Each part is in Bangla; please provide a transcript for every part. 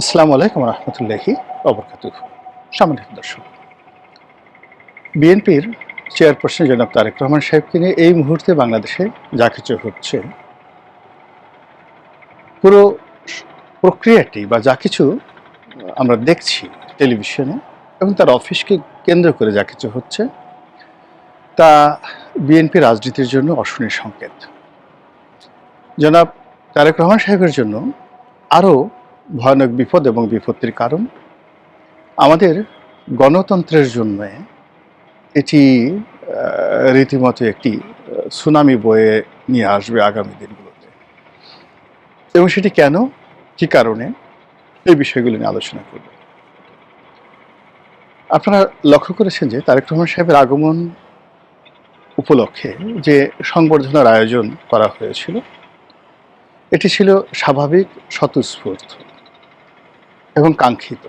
আসসালামু আলাইকুম রহমতুল্লাহি ওবরকাতুহু। সম্মানিত দর্শক, বিএনপির চেয়ারপারসন জনাব তারেক রহমান সাহেবকে নিয়ে এই মুহূর্তে বাংলাদেশে যা কিছু হচ্ছে, পুরো প্রক্রিয়াটি বা যা কিছু আমরা দেখছি টেলিভিশনে এবং তার অফিসকে কেন্দ্র করে যা কিছু হচ্ছে, তা বিএনপি রাজনীতির জন্য অশনি সংকেত। জনাব তারেক রহমান সাহেবের জন্য আরও ভয়ানক বিপদ এবং বিপত্তির কারণ আমাদের গণতন্ত্রের জন্য এটি রীতিমতো একটি সুনামি বয়ে নিয়ে আসবে আগামী দিনগুলোতে। এবং সেটি কেন, কী কারণে, এই বিষয়গুলো নিয়ে আলোচনা করব। আপনারা লক্ষ্য করেছেন যে তারেক রহমান সাহেবের আগমন উপলক্ষে যে সংবর্ধনার আয়োজন করা হয়েছিল, এটি ছিল স্বাভাবিক, স্বতঃস্ফূর্ত এবং কাঙ্ক্ষিত।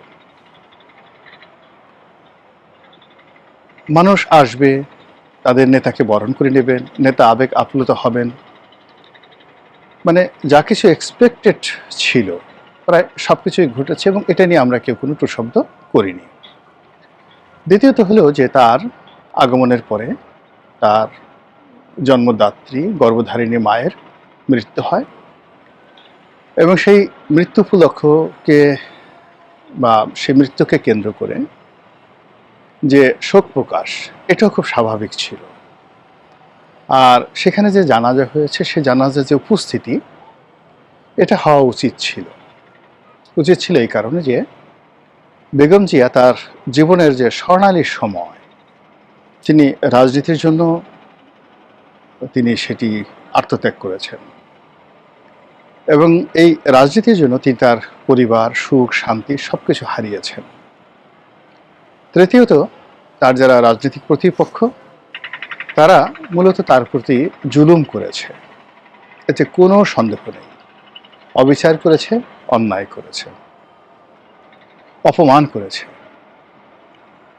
মানুষ আসবে, তাদের নেতাকে বরণ করে নেবেন, নেতা আবেগ আপ্লুত হবেন, মানে যা কিছু এক্সপেক্টেড ছিল প্রায় সব কিছুই ঘটেছে এবং এটা নিয়ে আমরা কেউ কোনো টুশব্দ করিনি। দ্বিতীয়ত হলো যে তার আগমনের পরে তার জন্মদাত্রী গর্ভধারিণী মায়ের মৃত্যু হয় এবং সেই মৃত্যু উপলক্ষকে বা সেই মৃত্যুকে কেন্দ্র করে যে শোক প্রকাশ, এটাও খুব স্বাভাবিক ছিল। আর সেখানে যে জানাজা হয়েছে, সে জানাজা যে উপস্থিতি, এটা হওয়া উচিত ছিল এই কারণে যে বেগম জিয়া তার জীবনের যে স্বর্ণালী সময়, তিনি রাজনীতির জন্য তিনি সেটি আত্মত্যাগ করেছেন এবং এই রাজনীতির জন্য তিনি তার পরিবার, সুখ, শান্তি সব কিছু হারিয়েছেন। তৃতীয়ত, তার যারা রাজনৈতিক প্রতিপক্ষ, তারা মূলত তার প্রতি জুলুম করেছে, এতে কোনো সন্দেহ নেই। অবিচার করেছে, অন্যায় করেছে, অপমান করেছে।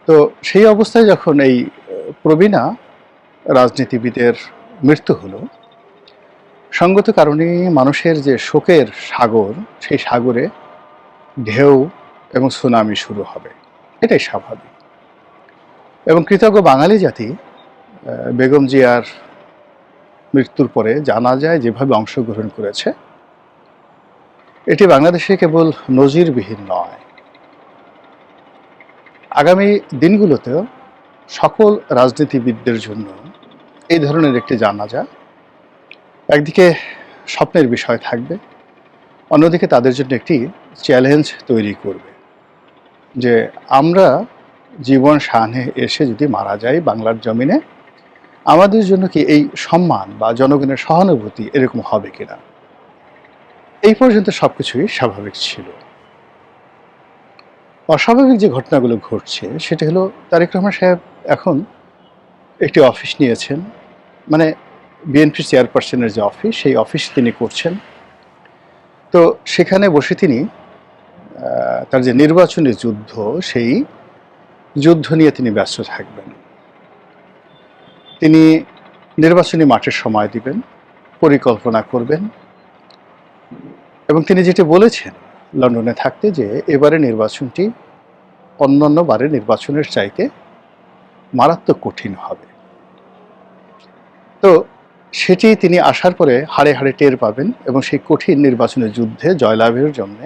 তো সেই অবস্থায় যখন এই প্রবীণা রাজনীতিবিদের মৃত্যু হলো, সঙ্গত কারণে মানুষের যে শোকের সাগর, সেই সাগরে ঢেউ এবং সুনামি শুরু হবে, এটাই স্বাভাবিক। এবং কৃতজ্ঞ বাঙালি জাতি বেগম জিয়ার মৃত্যুর পরে জানাজায় যেভাবে অংশগ্রহণ করেছে, এটি বাংলাদেশে কেবল নজিরবিহীন নয়, আগামী দিনগুলোতেও সকল রাজনীতিবিদদের জন্য এই ধরনের একটি জানাজা একদিকে স্বপ্নের বিষয় থাকবে, অন্যদিকে তাদের জন্য একটি চ্যালেঞ্জ তৈরি করবে যে আমরা জীবন সামনে এসে যদি মারা যাই বাংলার জমিনে, আমাদের জন্য কি এই সম্মান বা জনগণের সহানুভূতি এরকম হবে কিনা। এই পর্যন্ত সবকিছুই স্বাভাবিক ছিল। অস্বাভাবিক যে ঘটনাগুলো ঘটছে সেটা হলো তারেক রহমান সাহেব এখন একটি অফিস নিয়েছেন, মানে বিএনপি চেয়ারপারসনের যে অফিস, সেই অফিস তিনি করছেন। তো সেখানে বসে তিনি তার যে নির্বাচনী যুদ্ধ, সেই যুদ্ধ নিয়ে তিনি ব্যস্ত থাকবেন। তিনি নির্বাচনী মাঠের সময় দিবেন, পরিকল্পনা করবেন এবং তিনি যেটি বলেছেন লন্ডনে থাকতে, যে এবারে নির্বাচনটি অন্যান্য বারের নির্বাচনের চাইতে মারাত্মক কঠিন হবে। তো সেটি তিনি আসার পরে হাড়ে হাড়ে টের পাবেন এবং সেই কঠিন নির্বাচনী যুদ্ধে জয়লাভের জন্যে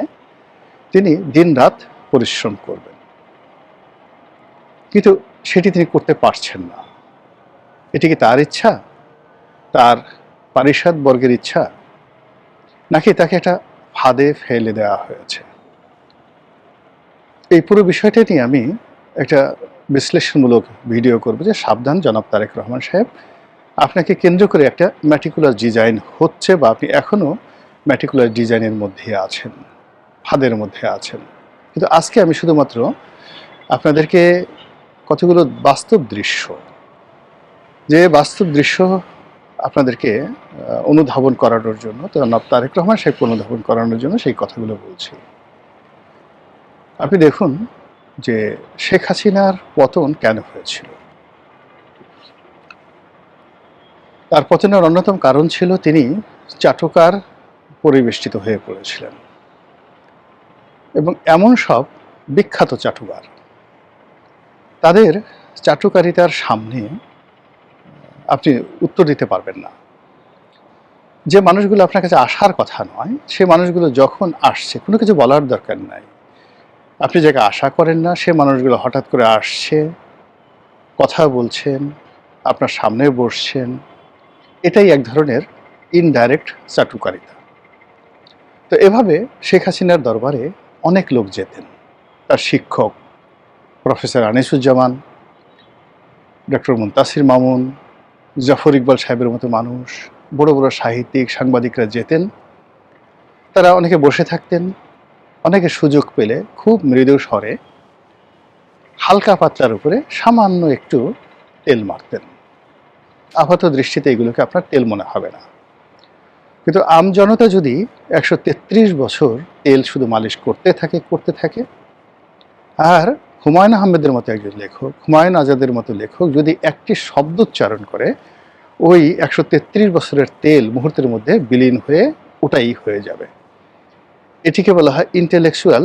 তিনি দিনরাত পরিশ্রম করবেন। কিন্তু সেটি তিনি করতে পারছেন না। এটি কি তার ইচ্ছা, তার পারিষদ বর্গের ইচ্ছা, নাকি তাকে একটা ফাঁদে ফেলে দেওয়া হয়েছে? এই পুরো বিষয়টা নিয়ে আমি একটা বিশ্লেষণমূলক ভিডিও করব, যে সাবধান জনাব তারেক রহমান সাহেব, আপনাকে কেন্দ্র করে একটা ম্যাটিকুলার ডিজাইন হচ্ছে, বা আপনি এখনও ম্যাটিকুলার ডিজাইনের মধ্যে আছেন, ফাঁদের মধ্যে আছেন। কিন্তু আজকে আমি শুধুমাত্র আপনাদেরকে কতগুলো বাস্তব দৃশ্য, যে বাস্তব দৃশ্য আপনাদেরকে অনুধাবন করানোর জন্য, তো জনাব তারেক রহমান সাহেবকে অনুধাবন করানোর জন্য সেই কথাগুলো বলছি। আপনি দেখুন যে শেখ হাসিনার পতন কেন হয়েছিল। তার পতনের অন্যতম কারণ ছিল তিনি চাটুকার পরিবেষ্টিত হয়ে পড়েছিলেন। এবং এমন সব বিখ্যাত চাটুকার, তাদের চাটুকারিতার সামনে আপনি উত্তর দিতে পারবেন না। যে মানুষগুলো আপনার কাছে আসার কথা নয়, সে মানুষগুলো যখন আসছে কোনো কিছু বলার দরকার নাই। আপনি যাকে আশা করেন না সে মানুষগুলো হঠাৎ করে আসছে, কথা বলছেন, আপনার সামনে বসছেন। এটাই এক ধরনের ইনডাইরেক্ট চাটুকারিতা। তো এভাবে শেখ হাসিনার দরবারে অনেক লোক যেতেন। তার শিক্ষক প্রফেসর আনিসুজ্জামান, ডক্টর মুনতাসির মামুন, জাফর ইকবাল সাহেবের মতো মানুষ, বড় বড় সাহিত্যিক, সাংবাদিকরা যেতেন। তারা অনেকে বসে থাকতেন, অনেকে সুযোগ পেলে খুব মৃদু স্বরে হালকা পাতলার উপরে সামান্য একটু তেল মারতেন। আপাত দৃষ্টিতে এগুলোকে আপনার তেল মনে হবে না, কিন্তু আমজনতা যদি 133 বছর তেল শুধু মালিশ করতে থাকে, আর হুমায়ুন আহমেদের মতো একজন লেখক, হুমায়ুন আজাদের মতো লেখক যদি একটি শব্দ উচ্চারণ করে, ওই 133 বছরের তেল মুহূর্তের মধ্যে বিলীন হয়ে ওটাই হয়ে যাবে। এটিকে বলা হয় ইন্টেলেকচুয়াল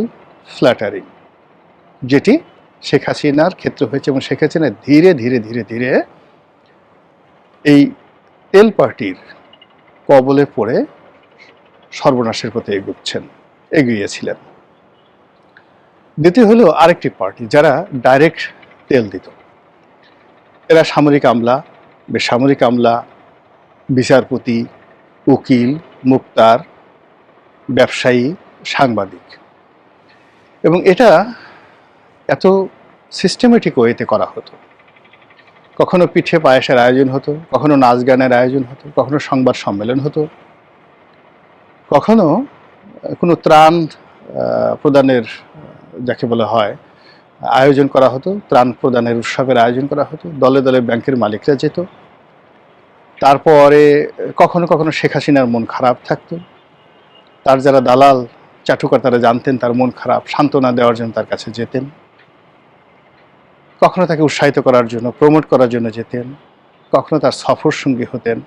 ফ্ল্যাটারিং, যেটি শেখ হাসিনার ক্ষেত্রে হয়েছে। এবং শেখ হাসিনা ধীরে ধীরে ধীরে ধীরে এই তেল পার্টির কবলে পড়ে সর্বনাশের পথে এগিয়েছিলেন। দ্বিতীয় হলো আরেকটি পার্টি যারা ডাইরেক্ট তেল দিত। এরা সামরিক আমলা, বেসামরিক আমলা, বিচারপতি, উকিল, মুক্তার, ব্যবসায়ী, সাংবাদিক। এবং এটা এত সিস্টেমেটিক ওয়েতে করা হতো। কখনো পিঠে পায়েসের আয়োজন হতো, কখনো নাচ গানের আয়োজন হতো, কখনো সংবাদ সম্মেলন হতো, কখনো কোনো ত্রাণ প্রদানের, যাকে বলা হয়, আয়োজন করা হতো। ত্রাণ প্রদানের উৎসবের আয়োজন করা হতো। দলে দলে ব্যাংকের মালিকরা যেত। তারপরে কখনো কখনো শেখ হাসিনার মন খারাপ থাকতো, তার যারা দালাল চাটুকার তারা জানতেন তার মন খারাপ, সান্ত্বনা দেওয়ার জন্য তার কাছে যেতেন। কখনো তাকে উৎসাহিত করার জন্য, প্রমোট করার জন্য যেতেন, কখনো তার সফর সঙ্গী হতেন।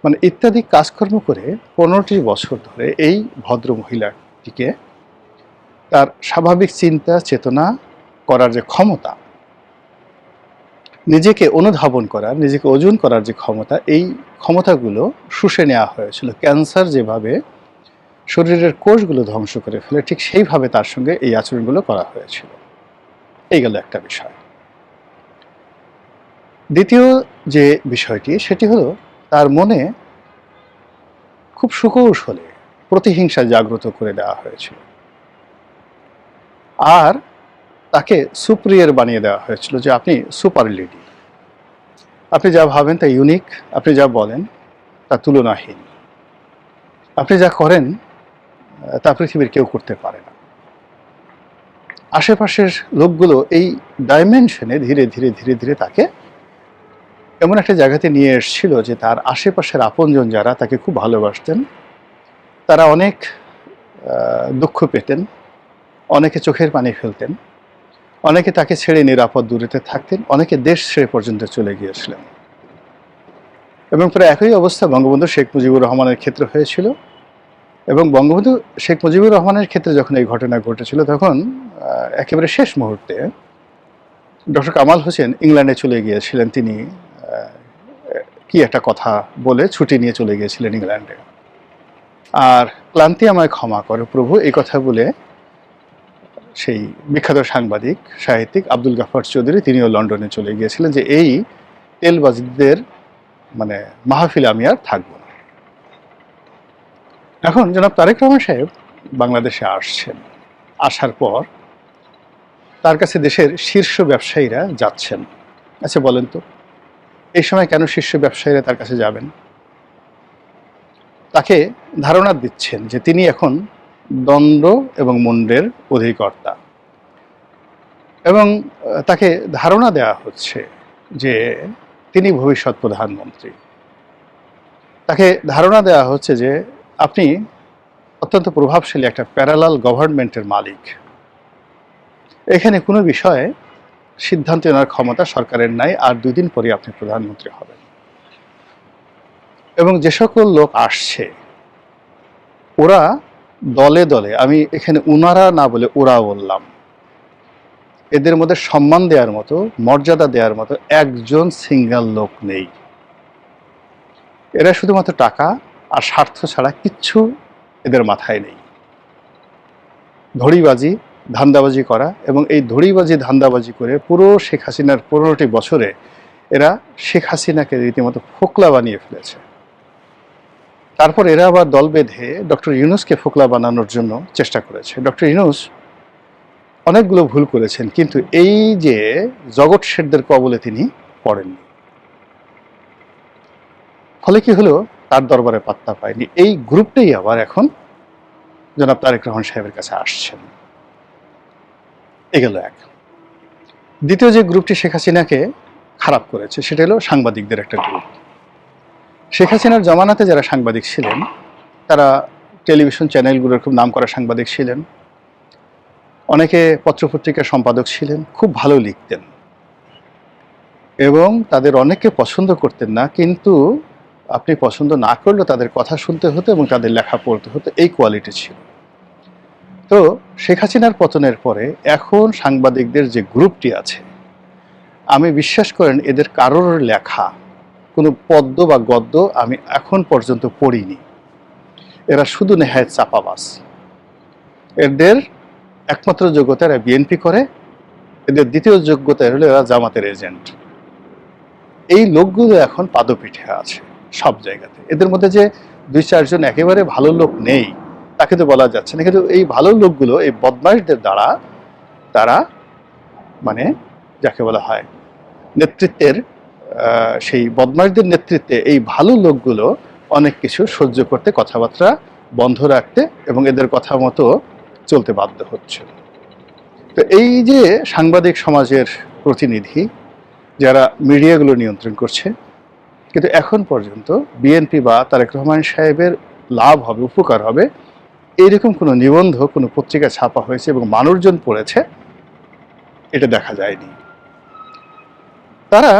মানে ইত্যাদি কাজকর্ম করে 15টি বছর ধরে এই ভদ্র মহিলাটিকে তার স্বাভাবিক চিন্তা চেতনা করার যে ক্ষমতা, নিজেকে অনুধাবন করার, নিজেকে ওজন করার যে ক্ষমতা, এই ক্ষমতাগুলো শুষে নেওয়া হয়েছিল। ক্যান্সার যেভাবে শরীরের কোষগুলো ধ্বংস করে ফেলে, ঠিক সেইভাবে তার সঙ্গে এই আচরণগুলো করা হয়েছিল। এই গেল একটা বিষয়। দ্বিতীয় যে বিষয়টি, সেটি হলো তার মনে খুব সুকৌশলে প্রতিহিংসা জাগ্রত করে দেওয়া হয়েছিল, আর তাকে সুপ্রিয়ার বানিয়ে দেওয়া হয়েছিল যে আপনি সুপার লেডি, আপনি যা ভাবেন তা ইউনিক, আপনি যা বলেন তা তুলনাহীন, আপনি যা করেন তা পৃথিবীর কেউ করতে পারে না। আশেপাশের লোকগুলো এই ডাইমেনশনে ধীরে ধীরে ধীরে ধীরে তাকে এমন একটা জায়গাতে নিয়ে এসেছিল যে তার আশেপাশের আপনজন যারা তাকে খুব ভালোবাসতেন, তারা অনেক দুঃখ পেতেন, অনেকে চোখের পানি ফেলতেন, অনেকে তাকে ছেড়ে নিরাপদ দূরেতে থাকতেন, অনেকে দেশ ছেড়ে পর্যন্ত চলে গিয়েছিলেন। এবং প্রায় একই অবস্থা বঙ্গবন্ধু শেখ মুজিবুর রহমানের ক্ষেত্রে হয়েছিল। এবং বঙ্গবন্ধু শেখ মুজিবুর রহমানের ক্ষেত্রে যখন এই ঘটনা ঘটেছিল, তখন একেবারে শেষ মুহূর্তে ডক্টর কামাল হোসেন ইংল্যান্ডে চলে গিয়েছিলেন। তিনি কি একটা কথা বলে ছুটি নিয়ে চলে গিয়েছিলেন ইংল্যান্ডে। আর ক্লান্তি আমায় ক্ষমা করো প্রভু, এই কথা বলে সেই বিখ্যাত সাংবাদিক সাহিত্যিক আব্দুল গাফফার চৌধুরী তিনিও লন্ডনে চলে গিয়েছিলেন যে এই তেলবাজিদের মানে মাহফিলে আমি আর থাকব না। এখন জনাব তারেক রহমান সাহেব বাংলাদেশে আসছেন। আসার পর তার কাছে দেশের শীর্ষ ব্যবসায়ীরা যাচ্ছেন। আচ্ছা বলেন তো, এই সময় কেন শীর্ষ ব্যবসায়ীরা তার কাছে যাবেন? তাকে ধারণা দিচ্ছেন যে তিনি এখন দণ্ড এবং মুন্ডের অধিকর্তা, এবং তাকে ধারণা দেওয়া হচ্ছে যে তিনি ভবিষ্যৎ প্রধানমন্ত্রী। তাকে ধারণা দেওয়া হচ্ছে যে আপনি অত্যন্ত প্রভাবশালী একটা প্যারালাল গভর্নমেন্টের মালিক। এখানে কোনো বিষয়ে সিদ্ধান্ত নেওয়ার ক্ষমতা সরকারের নাই, আর 2 দিন পরে আপনি প্রধানমন্ত্রী হবেন। এবং যে সকল লোক আসছে ওরা দলে দলে, আমি এখানে উনারা না বলে ওরা বললাম, এদের মধ্যে সম্মান দেওয়ার মতো, মর্যাদা দেওয়ার মতো একজন সিঙ্গেল লোক নেই। এরা শুধুমাত্র টাকা আর স্বার্থ ছাড়া কিচ্ছু এদের মাথায় নেই। ধড়িবাজি, ধান্দাবাজি করা, এবং এই ধড়িবাজি ধান্দাবাজি করে পুরো শেখ হাসিনার 15টি বছরে এরা শেখ হাসিনাকে রীতিমতো ফোকলা বানিয়ে ফেলেছে। তারপর এরা আবার দল বেঁধে ডক্টর ইউনূসকে ফোকলা বানানোর জন্য চেষ্টা করেছে। ডক্টর ইউনূস অনেকগুলো ভুল করেছেন, কিন্তু এই যে জগৎ শেঠদের কবলে তিনি পড়েননি। ফলে কি হলো, তার দরবারে পাত্তা পায়নি। এই গ্রুপটাই আবার এখন জনাব তারেক রহমান সাহেবের কাছে আসছেন। এগুলো এক। দ্বিতীয় যে গ্রুপটি শেখ হাসিনাকে খারাপ করেছে সেটা হলো সাংবাদিকদের একটা গ্রুপ। শেখ হাসিনার জমানাতে যারা সাংবাদিক ছিলেন তারা টেলিভিশন চ্যানেলগুলোর খুব নামকরা সাংবাদিক ছিলেন, অনেকে পত্রপত্রিকার সম্পাদক ছিলেন, খুব ভালো লিখতেন এবং তাদের অনেকে পছন্দ করতেন না, কিন্তু আপনি পছন্দ না করলেও তাদের কথা শুনতে হতো এবং তাদের লেখা পড়তে হতো, এই কোয়ালিটি ছিল। তো শেখ হাসিনার পতনের পরে এখন সাংবাদিকদের যে গ্রুপটি আছে, আমি বিশ্বাস করেন এদের কারোর লেখা কোনো পদ্য বা গদ্য আমি এখন পর্যন্ত পড়িনি। এরা শুধু নেহায়েত চাপাবাজ। এদের একমাত্র যোগ্যতা এরা বিএনপি করে, এদের দ্বিতীয় যোগ্যতা হলো এরা জামাতের এজেন্ট। এই লোকগুলো এখন পাদপীঠে আছে সব জায়গাতে। এদের মধ্যে যে 2-4 জন একেবারে ভালো লোক নেই তাকে তো বলা যাচ্ছে না, কিন্তু এই ভালো লোকগুলো এই বদমাইশদের দ্বারা তারা মানে যাকে বলা হয় নেতৃত্বের, সেই বদমাইশদের নেতৃত্বে এই ভালো লোকগুলো অনেক কিছু সহ্য করতে, কথাবার্তা বন্ধ রাখতে এবং এদের কথা মতো চলতে বাধ্য হচ্ছে। তো এই যে সাংবাদিক সমাজের প্রতিনিধি যারা মিডিয়াগুলো নিয়ন্ত্রণ করছে, কিন্তু এখন পর্যন্ত বিএনপি বা তারেক রহমান সাহেবের লাভ হবে, উপকার হবে এইরকম কোনো নিবন্ধ কোনো পত্রিকা ছাপা হয়েছে এবং মানুষজন পড়েছে এটা দেখা যায়নি। তারা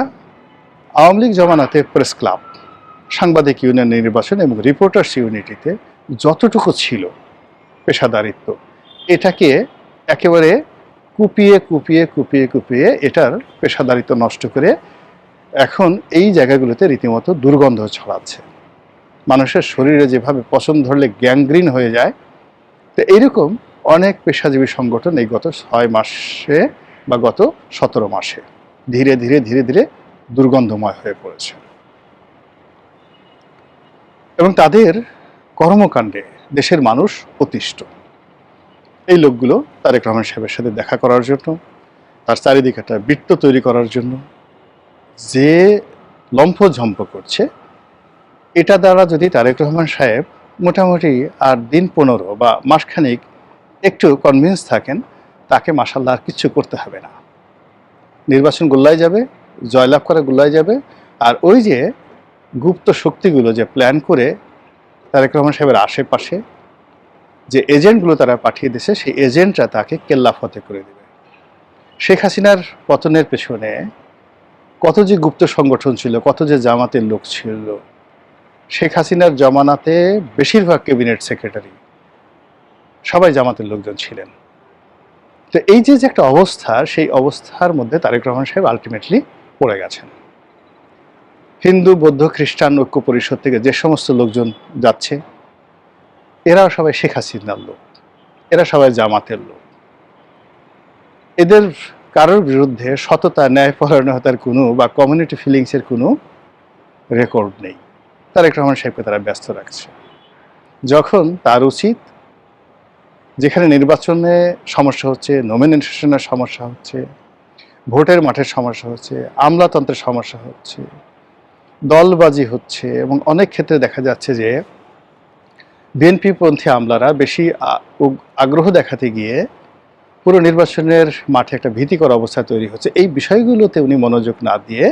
আওয়ামী লীগ জমানাতে প্রেস ক্লাব, সাংবাদিক ইউনিয়ন নির্বাচন এবং রিপোর্টার্স ইউনিটিতে যতটুকু ছিল পেশাদারিত্ব, এটাকে একেবারে কুপিয়ে কুপিয়ে কুপিয়ে কুপিয়ে এটার পেশাদারিত্ব নষ্ট করে এখন এই জায়গাগুলোতে রীতিমতো দুর্গন্ধ ছড়াচ্ছে। মানুষের শরীরে যেভাবে পছন্দ ধরলে গ্যাংগ্রিন হয়ে যায়, তো এইরকম অনেক পেশাজীবী সংগঠন এই গত 6 মাসে বা গত 17 মাসে ধীরে ধীরে ধীরে ধীরে দুর্গন্ধময় হয়ে পড়েছে এবং তাদের কর্মকাণ্ডে দেশের মানুষ অতিষ্ঠ। এই লোকগুলো তারেক রহমান সাহেবের সাথে দেখা করার জন্য, তার চারিদিকে একটা বৃত্ত তৈরি করার জন্য যে লম্ফঝম্প করছে, এটা দ্বারা যদি তারেক রহমান সাহেব মোটামুটি আর দিন 15 বা মাসখানিক একটু কনভিন্স থাকেন, তাকে মাশাআল্লাহ আর কিচ্ছু করতে হবে না। নির্বাচন গোল্লায় যাবে, জয়লাভ করা গোল্লায় যাবে। আর ওই যে গুপ্ত শক্তিগুলো যে প্ল্যান করে তারেক রহমান সাহেবের আশেপাশে যে এজেন্টগুলো তারা পাঠিয়ে দিয়েছে, সেই এজেন্টরা তাকে কেল্লা ফতে করে দেবে। শেখ হাসিনার পতনের পেছনে কত যে গুপ্ত সংগঠন ছিল, কত যে জামাতের লোক ছিল। শেখ হাসিনার জমানাতে বেশিরভাগ ক্যাবিনেট সেক্রেটারি সবাই জামাতের লোকজন ছিলেন। তো এই যে একটা অবস্থা, সেই অবস্থার মধ্যে তারেক রহমান সাহেব আলটিমেটলি পড়ে গেছেন। হিন্দু, বৌদ্ধ, খ্রিস্টান ঐক্য পরিষদ থেকে যে সমস্ত লোকজন যাচ্ছে, এরাও সবাই শেখ হাসিনার লোক, এরা সবাই জামাতের লোক। এদের কারোর বিরুদ্ধে সততা, ন্যায়পরায়ণতার কোনো বা কমিউনিটি ফিলিংসের কোনো রেকর্ড নেই। তারেক রহমান সাহেবকে তারা ব্যস্ত রাখছে। যখন তার উচিত, যেখানে নির্বাচনে সমস্যা হচ্ছে, নমিনেশনের সমস্যা হচ্ছে, ভোটের মাঠের সমস্যা হচ্ছে, আমলাতন্ত্রের সমস্যা হচ্ছে, দলবাজি হচ্ছে, এবং অনেক ক্ষেত্রে দেখা যাচ্ছে যে বিএনপিপন্থী আমলারা বেশি আগ্রহ দেখাতে গিয়ে পুরো নির্বাচনের মাঠে একটা ভীতিকর অবস্থা তৈরি হচ্ছে। এই বিষয়গুলোতে উনি মনোযোগ না দিয়ে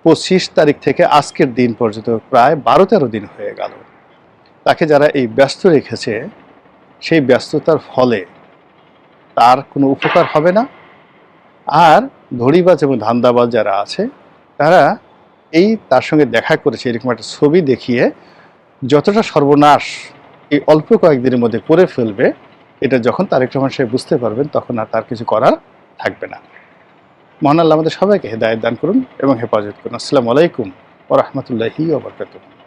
25 তারিখ থেকে আজকের দিন পর্যন্ত প্রায় 12-13 দিন হয়ে গেল তাকে যারা এই ব্যস্ত রেখেছে, সেই ব্যস্ততার ফলে তার কোনো উপকার হবে না। আর ধড়িবাজ এবং ধান্দাবাজ যারা আছে তারা এই তার সঙ্গে দেখা করেছে এরকম একটা ছবি দেখিয়ে যতটা সর্বনাশ এই অল্প কয়েকদিনের মধ্যে করে ফেলবে, এটা যখন তারেক রহমান সাহেব বুঝতে পারবেন তখন আর তার কিছু করার থাকবে না। মহান আল্লাহ আমাদের সবাইকে হেদায়েত দান করুন এবং হেফাজত করুন। আসসালামু আলাইকুম ওয়া রাহমাতুল্লাহি ওয়া বারাকাতুহু।